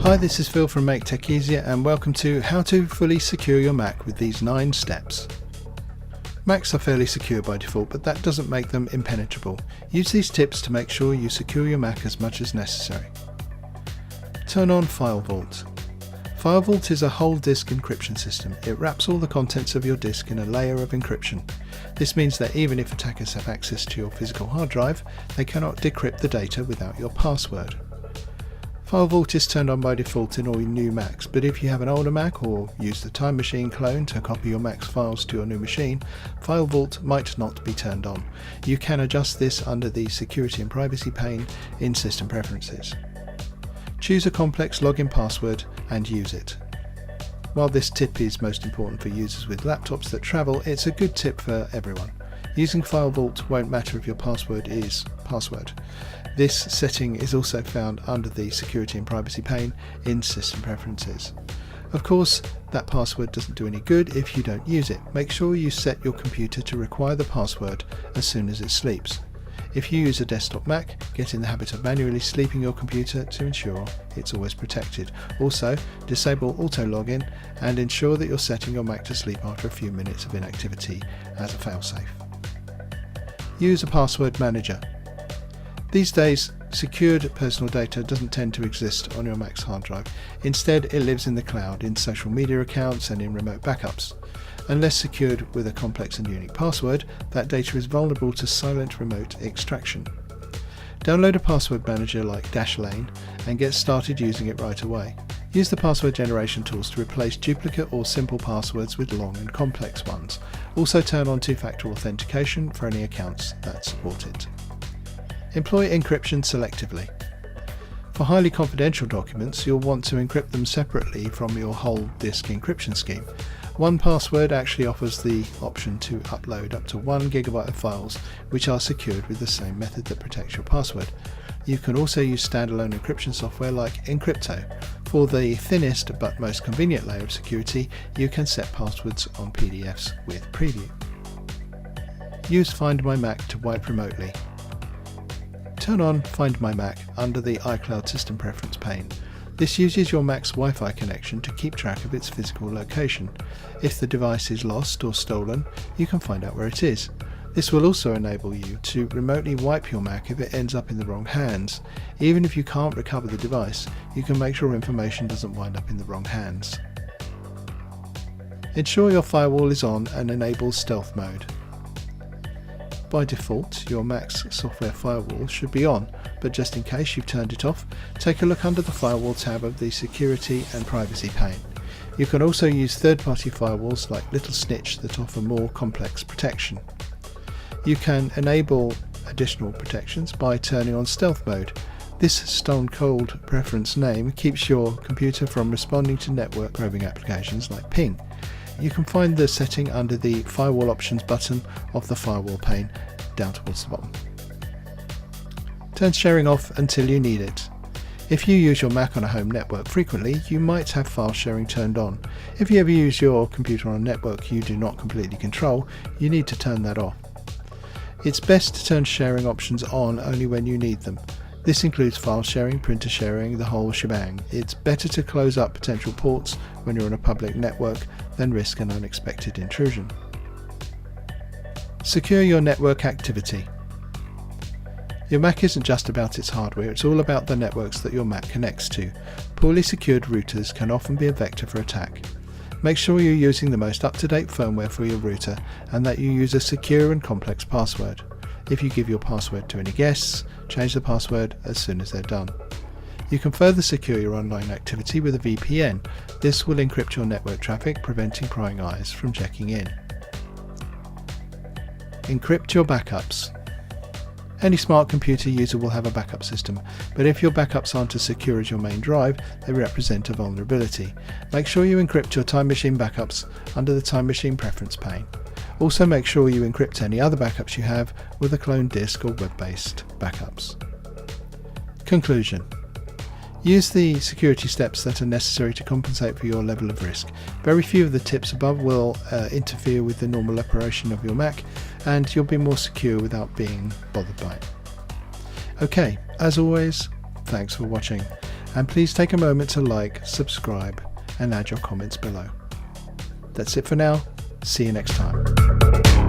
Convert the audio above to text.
Hi, this is Phil from Make Tech Easier and welcome to how to fully secure your Mac with these 9 steps. Macs are fairly secure by default, but that doesn't make them impenetrable. Use these tips to make sure you secure your Mac as much as necessary. Turn on FILEVAULT. FILEVAULT is a whole disk encryption system. It wraps all the contents of your disk in a layer of encryption. This means that even if attackers have access to your physical hard drive, they cannot decrypt the data without your password. FILEVAULT is turned on by default in all new Macs, but if you have an older Mac or use the Time Machine clone to copy your Mac's files to your new machine, FILEVAULT might not be turned on. You can adjust this under the Security and Privacy pane in System Preferences. Choose a complex login password and use it. While this tip is most important for users with laptops that travel, it's a good tip for everyone. Using FILEVAULT won't matter if your password is password. This setting is also found under the Security and Privacy pane in System Preferences. Of course, that password doesn't do any good if you don't use it. Make sure you set your computer to require the password as soon as it sleeps. If you use a desktop Mac, get in the habit of manually sleeping your computer to ensure it's always protected. Also, disable auto login and ensure that you're setting your Mac to sleep after a few minutes of inactivity as a failsafe. Use a password manager. These days, secured personal data doesn't tend to exist on your Mac's hard drive. Instead, it lives in the cloud, in social media accounts and in remote backups. Unless secured with a complex and unique password, that data is vulnerable to silent remote extraction. Download a password manager like Dashlane and get started using it right away. Use the password generation tools to replace duplicate or simple passwords with long and complex ones. Also turn on two-factor authentication for any accounts that support it. Employ encryption selectively. For highly confidential documents, you'll want to encrypt them separately from your whole disk encryption scheme. 1Password actually offers the option to upload up to 1 GB of files which are secured with the same method that protects your password. You can also use standalone encryption software like Encrypto. For the thinnest but most convenient layer of security, you can set passwords on PDFs with Preview. Use Find My Mac to wipe remotely. Turn on Find My Mac under the iCloud System Preference pane. This uses your Mac's Wi-Fi connection to keep track of its physical location. If the device is lost or stolen, you can find out where it is. This will also enable you to remotely wipe your Mac if it ends up in the wrong hands. Even if you can't recover the device, you can make sure information doesn't wind up in the wrong hands. Ensure your firewall is on and enable stealth mode. By default, your Mac's software firewall should be on, but just in case you've turned it off, take a look under the Firewall tab of the Security and Privacy pane. You can also use third-party firewalls like Little Snitch that offer more complex protection. You can enable additional protections by turning on stealth mode. This stone cold preference name keeps your computer from responding to network probing applications like ping. You can find the setting under the Firewall Options button of the Firewall pane down towards the bottom. Turn sharing off until you need it. If you use your Mac on a home network frequently, you might have file sharing turned on. If you ever use your computer on a network you do not completely control, you need to turn that off. It's best to turn sharing options on only when you need them. This includes file sharing, printer sharing, the whole shebang. It's better to close up potential ports when you're on a public network than risk an unexpected intrusion. Secure your network activity. Your Mac isn't just about its hardware, it's all about the networks that your Mac connects to. Poorly secured routers can often be a vector for attack. Make sure you're using the most up-to-date firmware for your router and that you use a secure and complex password. If you give your password to any guests, change the password as soon as they're done. You can further secure your online activity with a VPN. This will encrypt your network traffic, preventing prying eyes from checking in. Encrypt your backups. Any smart computer user will have a backup system, but if your backups aren't as secure as your main drive, they represent a vulnerability. Make sure you encrypt your Time Machine backups under the Time Machine Preference pane. Also make sure you encrypt any other backups you have with a cloned disk or web-based backups. Conclusion. Use the security steps that are necessary to compensate for your level of risk. Very few of the tips above will interfere with the normal operation of your Mac, and you'll be more secure without being bothered by it. Okay, as always, thanks for watching. And please take a moment to like, subscribe and add your comments below. That's it for now. See you next time.